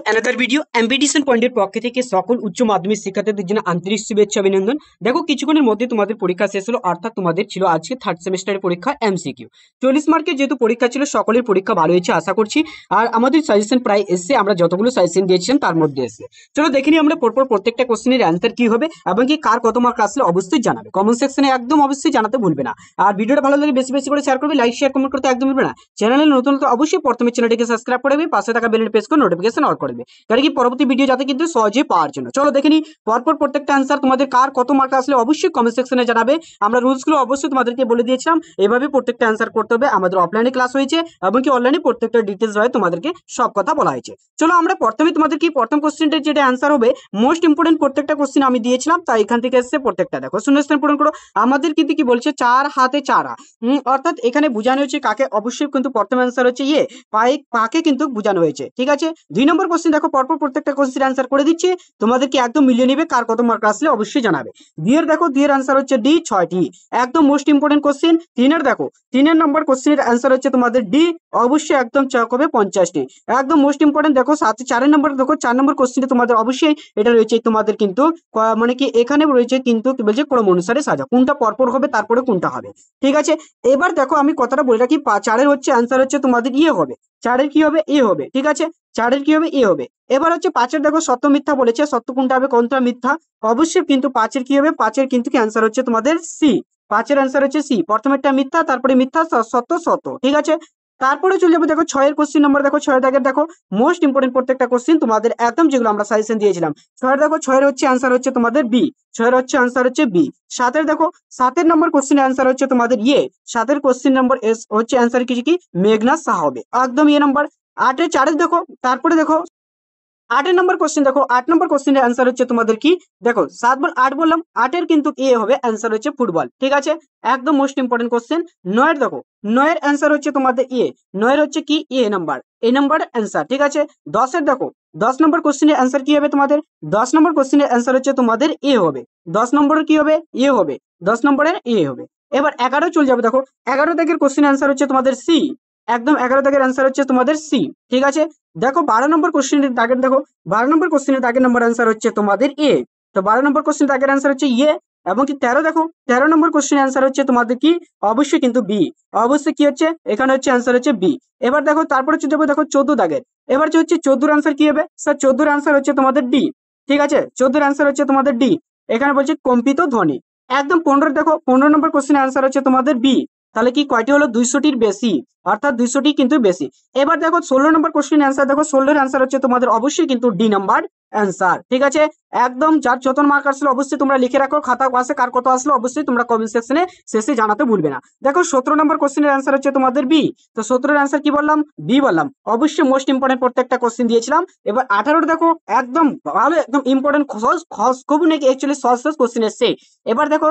Another video এমপিটিশন পয়েন্টের পক্ষ থেকে সকল উচ্চ মাধ্যমিক শিক্ষার্থীদের জন্য আন্তরিক শুভেচ্ছা অভিনন্দন। দেখো কিছুক্ষণের মধ্যে তোমাদের পরীক্ষা শেষ হলো, অর্থাৎ তোমাদের ছিল আজকে থার্ড সেমিস্টারের পরীক্ষা এমসিকিউ। 40 মার্কের যেহেতু পরীক্ষা ছিল, সকলের পরীক্ষা ভালো হয়েছে আশা করছি। আর আমাদের সাজেশন প্রায় এসে, আমরা যতগুলো সাজেশন দিয়েছিলাম তার মধ্যে এসে। চলো দেখে নিই আমরা পরপর প্রত্যেকটা কোশ্চেনের অ্যান্সার কি হবে এবং কি কার কত মার্ক আসলে অবশ্যই জানাবে, কমেন্ট সেকশনে একদম অবশ্যই জানাতে ভুলবে না। আর ভিডিওটা ভালো লাগে বেশি বেশি করে শেয়ার করবে, লাইক শেয়ার কমেন্ট করতে একদম ভুলবে না। চ্যানেলে নতুন তো অবশ্যই প্রথমে চ্যানেলটিকে সাবস্ক্রাইব করে দেবে, পাশে থাকা বেল প্রেস করে নোটিফিকেশন অন করে দেবে, কারণ কি পরবর্তী ভিডিও যাতে কিন্তু সহজে পাওয়ার জন্য। চলো দেখে নি পরপর প্রত্যেকটা আনসার তোমাদের কার কত মার্ক আসলে অবশ্যই কমেন্ট সেকশনে জানাবে। আমরা রুলসগুলো অবশ্যই তোমাদেরকে বলে দিয়েছিলাম, এভাবে প্রত্যেকটা আনসার করতে হবে। আমাদের অফলাইনে ক্লাস হয়েছে এবং কি অনলাইনে প্রত্যেকটা ডিটেলস রয়ে তোমাদেরকে সব কথা বলা হয়েছে। চলো আমরা প্রথমে তোমাদের কি প্রথম কোশ্চেনটার যেটা আনসার হবে, মোস্ট ইম্পর্টেন্ট প্রত্যেকটা কোশ্চেন আমি দিয়েছিলাম, তাই এখান থেকে এসে প্রত্যেকটা দেখো শূন্যস্থান পূরণ করো। আমাদের কিন্তু কি বলছে, চার হাতে চারা, অর্থাৎ এখানে বোঝানো হচ্ছে কাকে, অবশ্যই কিন্তু প্রথম আনসার হচ্ছে ইয়ে পাকে কিন্তু বোঝানো হয়েছে। ঠিক আছে, 2 নম্বর কোশ্চেন দেখো পরপর প্রত্যেকটা কোশ্চেন আনসার করে দিচ্ছি, তোমাদেরকে একদম মিলিয়ে নেবে কার কত মার্ক আসলে অবশ্যই জানাবে। দুইয়ের দেখো, দুইয়ের আনসার হচ্ছে ডি 6টি, একদম মোস্ট ইম্পর্টেন্ট কোশ্চেন। তিনের দেখো, 3 নম্বর কোশ্চেনের আনসার হচ্ছে তোমাদের ডি, অবশ্যই একদম চক হবে 50টি, একদম মোস্ট ইম্পর্টেন্ট। দেখো 4 নম্বর দেখো, 4 নম্বর কোশ্চেনে তোমাদের অবশ্যই এটা রয়েছে তোমাদের কিন্তু মানে কি এখানে রয়েছে কিন্তু কি বলছে ক্রম অনুসারে সাজা, কোনটা পরপর হবে তারপরে কোনটা হবে। ঠিক আছে, এবার দেখো আমি কথাটা বলে রাখি, 4-এর হচ্ছে আনসার হচ্ছে তোমাদের ইয়ে হবে, 4-এর কি হবে এ হবে। ঠিক আছে, 4-এর কি হবে এ হবে। এবার হচ্ছে 5-এর দেখো সত্য মিথ্যা বলেছে, সত্য কোনটা হবে কোনটা মিথ্যা, অবশ্যই কিন্তু 5-এর কি হবে, 5-এর কিন্তু কি আনসার হচ্ছে তোমাদের সি, 5-এর আনসার হচ্ছে সি, প্রথমেরটা মিথ্যা তারপরে মিথ্যা সত্য সত্য। ঠিক আছে, তারপরে চলে যাবো দেখো 6-এর কোশ্চেন নম্বর, দেখো 6-এর দাগের দেখো মোস্ট ইম্পর্টেন্ট প্রত্যেকটা কোশ্চেন তোমাদের একদম যেগুলো আমরা সাজেশন দিয়েছিলাম। 6-এর দেখো, 6-এর হচ্ছে আনসার হচ্ছে তোমাদের বি, 6-এর হচ্ছে আনসার হচ্ছে বি। 7-এর দেখো, 7-এর নম্বর কোশ্চেনের আনসার হচ্ছে তোমাদের ইয়ে, 7-এর কোশ্চেন নম্বর এস হচ্ছে আনসার কি মেঘনাথ সাহা হবে, একদম ইয়ে নাম্বার। 8-এর 4-এর দেখো, তারপরে দেখো 8 নম্বর কোশ্চেন দেখো, 8 নম্বর কোশ্চেনের অ্যান্সার হচ্ছে তোমাদের কি, দেখো 7 বল 8 বললাম, 8-এর কিন্তু এ হবে অ্যান্সার হচ্ছে ফুটবল। ঠিক আছে, একদম মোস্ট ইম্পর্টেন্ট কোশ্চেন। 9-এর দেখো, 9-এর অ্যান্সার হচ্ছে তোমাদের এ, 9-এর হচ্ছে কি এ নাম্বার, এ নাম্বার অ্যান্সার। ঠিক আছে, 10-এর দেখো, 10 নম্বর কোশ্চেনের অ্যান্সার কি হবে তোমাদের, 10 নম্বর কোশ্চেনের অ্যান্সার হচ্ছে তোমাদের এ হবে, 10 নম্বরের কি হবে এ হবে, 10 নম্বরের এ হবে। এবার 11 চলে যাবে, দেখো 11 দাগের কোশ্চেনের অ্যান্সার হচ্ছে তোমাদের সি, একদম 11 দাগের অ্যান্সার হচ্ছে তোমাদের সি। ঠিক আছে, দেখো 12 নম্বর কোশ্চেনের দাগের দেখো, 12 নম্বর কোশ্চেনের দাগের নম্বর অ্যান্সার হচ্ছে তোমাদের এ, তো 12 নম্বর কোশ্চেনের দাগের অ্যান্সার হচ্ছে ইয়ে। এবং কি 13 দেখো, 13 নম্বর কোশ্চেনের অ্যান্সার হচ্ছে তোমাদের কি, অবশ্যই কিন্তু বি, অবশ্যই কি হচ্ছে এখানে হচ্ছে অ্যান্সার হচ্ছে বি। এবার দেখো তারপরে চলে যাবো দেখো 14 দাগের, এবার হচ্ছে 14-এর অ্যান্সার কি হবে স্যার, 14-এর অ্যান্সার হচ্ছে তোমাদের ডি। ঠিক আছে, 14-এর অ্যান্সার হচ্ছে তোমাদের ডি, এখানে বলছে কম্পিত ধ্বনি। একদম 15 দেখো, 15 নম্বর কোশ্চেনের অ্যান্সার হচ্ছে তোমাদের বি, তাহলে কি কয়টি হলো 200টির বেশি, অর্থাৎ 200টি কিন্তু বেশি। এবার দেখো 16 নম্বর কোশ্চেন অ্যান্সার, দেখো 16-এর অ্যান্সার হচ্ছে তোমাদের অবশ্যই কিন্তু ডি নাম্বার অ্যান্সার। ঠিক আছে, একদম যার যত মার্ক আসলে অবশ্যই তোমরা লিখে রাখো, খাতা পাশে কার কত আসলে অবশ্যই তোমরা কমেন্ট সেকশনে শেষে জানাতে ভুলবে না। দেখো 17 নম্বর কোশ্চেনের অ্যান্সার হচ্ছে তোমাদের বি, তো 17-এর অ্যান্সার কি বললাম, বি বললাম, অবশ্যই মোস্ট ইম্পর্টেন্ট প্রত্যেকটা কোশ্চেন দিয়েছিলাম। এবার 18 দেখো, একদম ভালো একদম ইম্পর্টেন্ট খুব নাকি অ্যাকচুয়ালি সহজ কোশ্চেন এসছে। এবার দেখো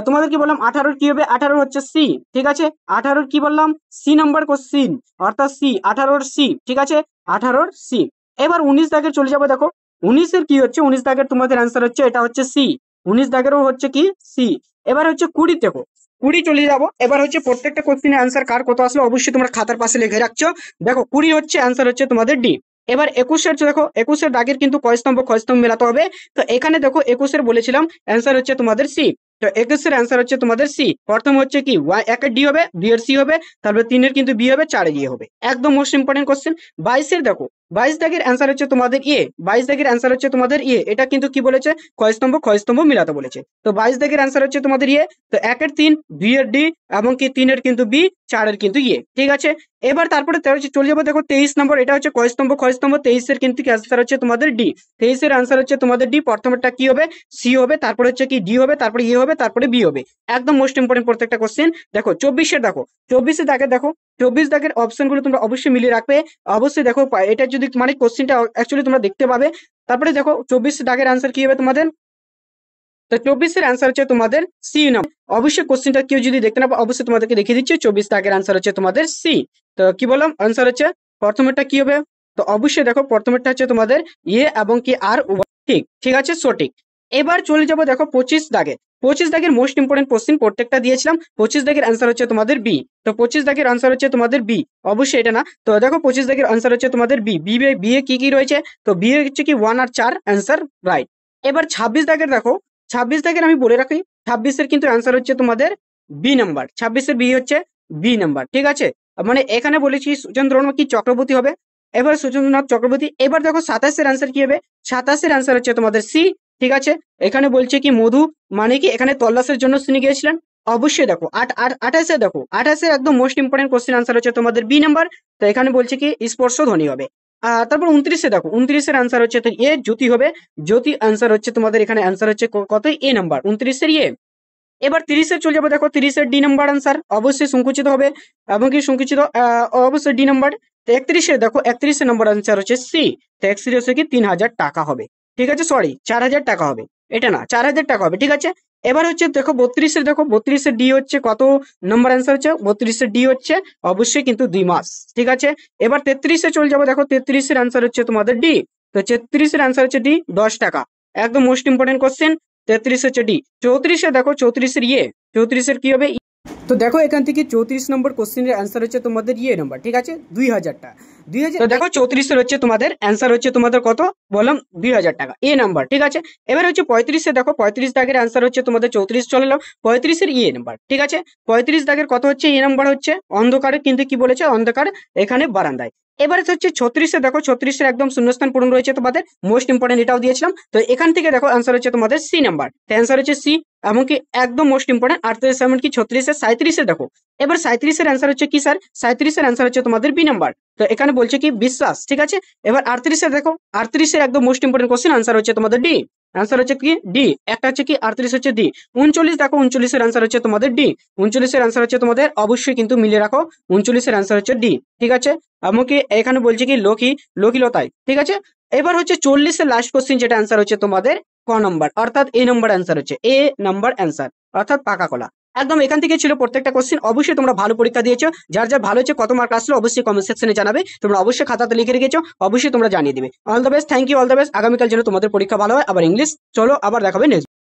তোমাদের কি বললাম, 18-এর কি হবে, 18 হচ্ছে সি। ঠিক আছে, 18-এর কি বললাম, সি নাম্বার কোশ্চিন, অর্থাৎ সি, 18-এর সি। ঠিক আছে, 18-এর সি। এবার 19 দাগের চলে যাবো, দেখো 19-এর কি হচ্ছে, 19 দাগের তোমাদের অ্যান্সার হচ্ছে এটা হচ্ছে সি, 19 দাগেরও হচ্ছে কি সি। এবার হচ্ছে 20 দেখো, 20 চলে যাবো। এবার হচ্ছে প্রত্যেকটা কোশ্চিনের অ্যান্সার কার কত আসলে অবশ্যই তোমরা খাতার পাশে লিখে রাখছো। দেখো 20 হচ্ছে অ্যান্সার হচ্ছে তোমাদের ডি। এবার 21-এর দেখো, 21-এর দাগের কিন্তু কয় স্তম্ভ মেলাতে হবে, তো এখানে দেখো 21-এর বলেছিলাম অ্যান্সার হচ্ছে তোমাদের সি, তো 21-এর অ্যান্সার হচ্ছে তোমাদের সি। প্রথম হচ্ছে কি 1-এর ডি হবে, 2-এর সি হবে, তারপরে 3-এর কিন্তু বি হবে, 4-এর ই হবে, একদম মোস্ট ইম্পর্টেন্ট কোশ্চেন। 22-এর দেখো, 22 দাগের অ্যান্সার হচ্ছে তোমাদের এ, 22 দাগের অ্যান্সার হচ্ছে তোমাদের এ, এটা কিন্তু কি বলেছে কয় স্তম্ভ মিলাতে বলেছে, তো 22 দাগের অ্যান্সার হচ্ছে তোমাদের ইয়ে, তো 1-এর 3, 2-এর ডি এবং কি 3-এর কিন্তু বি, 4-এর কিন্তু ইয়ে। ঠিক আছে, এবার তারপরে চলে যাবো দেখো 23 নম্বর, এটা হচ্ছে কয় স্তম্ভ 23-এর কিন্তু অ্যান্সার হচ্ছে তোমাদের ডি, 23-এর অ্যান্সার হচ্ছে তোমাদের ডি, প্রথমেরটা কি হবে সি হবে, তারপরে হচ্ছে কি ডি হবে, তারপরে ই হবে, তারপরে বি হবে, একদম মোস্ট ইম্পর্টেন্ট প্রত্যেকটা কোশ্চেন। দেখো 24-এর দেখো, 24-এর দাগে দেখো, 24 দাগের অপশনগুলো তোমরা অবশ্যই মিলিয়ে রাখবে। অবশ্যই দেখো এটা যদি মানে কোশ্চেনটা অ্যাকচুয়ালি তোমরা দেখতে পাবে। তারপরে দেখো 24 দাগের অ্যান্সার কি হবে তোমাদের, তো 24-এর অ্যান্সার হচ্ছে তোমাদের সি নাম। অবশ্যই কোশ্চেনটা কেউ যদি দেখতে না পাও অবশ্যই তোমাদেরকে দেখিয়ে দিচ্ছি, 24 দাগের অ্যান্সার হচ্ছে তোমাদের সি। তো কি বললাম অ্যান্সার হচ্ছে প্রথমেরটা কি হবে, তো অবশ্যই দেখো প্রথমেরটা হচ্ছে তোমাদের ইয়ে এবং কি আর ঠিক ঠিক আছে সঠিক। এবার চলে যাবো দেখো 25 দাগে, 25 দাগের মোস্ট ইম্পর্টেন্ট কোশ্চেন প্রত্যেকটা দিয়েছিলাম। 25 দাগের অ্যান্সার হচ্ছে তোমাদের বি। তো 25 দাগের আনসার হচ্ছে তোমাদের বি, অবশ্যই এটা না। তো দেখো 25 দাগের আনসার হচ্ছে তোমাদের বি। বি এ কি কি রয়েছে? তো বি এ হচ্ছে কি 1 আর 4 অ্যান্সার রাইট। এবার 26 দাগের দেখো, 26 দাগের আমি বলে রাখি 26 এর কিন্তু অ্যান্সার হচ্ছে তোমাদের বি নাম্বার। 26 এর বি হচ্ছে বি নাম্বার, ঠিক আছে। মানে এখানে বলেছি সুচন্দ্রনাথ কি চক্রবর্তী হবে। এবার সুচন্দ্রনাথ চক্রবর্তী। এবার দেখো 27 এর অ্যান্সার কি হবে? 27 এর অ্যান্সার হচ্ছে তোমাদের সি, ঠিক আছে। এখানে বলছে কি মধু, মানে কি এখানে তল্লাশের জন্য তিনি গিয়েছিলেন। অবশ্যই দেখো 28 দেখো 28 একদম মোস্ট ইম্পর্টেন্ট কোশ্চেন আনসার হচ্ছে তোমাদের বি নাম্বার। তো এখানে বলছে কি স্পর্শধ্বনি হবে। তারপর 29 দেখো 29 এর আনসার হচ্ছে এ জ্যোতি হবে। জ্যোতি আনসার হচ্ছে তোমাদের এখানে আনসার হচ্ছে কত? এ নাম্বার 29 এর এ। এবার 30 চলে যাবো, দেখো 30 ডি নাম্বার আনসার অবশ্যই সংকুচিত হবে এবং কি সংকুচিত অবশ্যই ডি নাম্বার। তো 31 দেখো 31 নম্বর আনসার হচ্ছে সি। তো 31 হচ্ছে কি 3000 টাকা হবে, ঠিক আছে। সরি 4000 টাকা হবে, এটা না 4000 টাকা হবে, ঠিক আছে। এবার হচ্ছে দেখো 32 দেখো 32 ডি হচ্ছে কত নম্বর আনসার হচ্ছে? 32 ডি হচ্ছে অবশ্যই কিন্তু 2 মাস, ঠিক আছে। এবার 33 চলে যাবো, দেখো 33 এর আনসার হচ্ছে তোমাদের ডি। তো 33 এর আনসার হচ্ছে ডি, 10 টাকা, একদম মোস্ট ইম্পর্টেন্ট কোশ্চেন। 33 হচ্ছে ডি। 34 দেখো 34 এর ইয়ে, 34 এর কি হবে? তো দেখো এখান থেকে 34 নম্বর কোশ্চেনের অ্যান্সার হচ্ছে তোমাদের ইয়ে নাম্বার, ঠিক আছে, 2000 টাকা। 2000। তো দেখো 34 এর হচ্ছে তোমাদের অ্যান্সার হচ্ছে তোমাদের কত বললাম? 2000 টাকা, এ নাম্বার, ঠিক আছে। এবার হচ্ছে 35 দেখো 35 দাগের অ্যান্সার হচ্ছে তোমাদের 34 চলে এলো। 35 এর ইয়ে নাম্বার, ঠিক আছে। 35 দাগের কত হচ্ছে? এ নাম্বার হচ্ছে অন্ধকারে, কিন্তু কি বলেছে? অন্ধকার এখানে বারান্দায়। এবারে হচ্ছে 36 দেখো 36 এর একদম শূন্যস্থান পূরণ রয়েছে তোমাদের, মোস্ট ইম্পর্টেন্ট এটাও দিয়েছিলাম। তো এখান থেকে দেখো অ্যান্সার হচ্ছে তোমাদের সি নাম্বার। তো অ্যান্সার হচ্ছে সি, এমনকি একদম মোস্ট ইম্পর্টেন্ট। 38 এমনকি 36 37 দেখো। এবার 37 এর অ্যান্সার হচ্ছে কি স্যার? 37 এর অ্যান্সার হচ্ছে তোমাদের বি নাম্বার। তো এখানে বলছে কি বিশ্বাস, ঠিক আছে। এবার 38 দেখো 38 এর একদম মোস্ট ইম্পর্টেন্ট কোশ্চেন আনসার হচ্ছে তোমাদের ডি। অ্যান্সার হচ্ছে কি ডি, একটা হচ্ছে কি 38 হচ্ছে ডি। 39 দেখো 39 এর অ্যান্সার হচ্ছে তোমাদের ডি। 39 এর অ্যান্সার হচ্ছে তোমাদের অবশ্যই কিন্তু মিলে রাখো, 39 এর অ্যান্সার হচ্ছে ডি, ঠিক আছে। এমনকি এখানে বলছে কি লকিলতায়, ঠিক আছে। এবার হচ্ছে 40 এর লাস্ট কোশ্চেন, যেটা অ্যান্সার হচ্ছে তোমাদের ক নম্বর, অর্থাৎ এ নম্বর অ্যান্সার হচ্ছে এ নাম্বার অ্যান্সার, অর্থাৎ পাকা কলা। একদম এখান থেকে ছিল প্রত্যেকটা কোশ্চেন। অবশ্যই তোমরা ভালো পরীক্ষা দিয়েছো। যার যা ভালো হচ্ছে, কত মার্ক আসলো অবশ্যই কমেন্ট সেকশনে জানাবে। তোমরা অবশ্যই খাতাতে লিখে রেখেছো, অবশ্যই তোমরা জানিয়ে দিবে। All the best, thank you, all the best. আগামীকাল যেন তোমাদের পরীক্ষা ভালো হয়। আবার ইংলিশ, চলো আবার দেখাবে নেক্সট।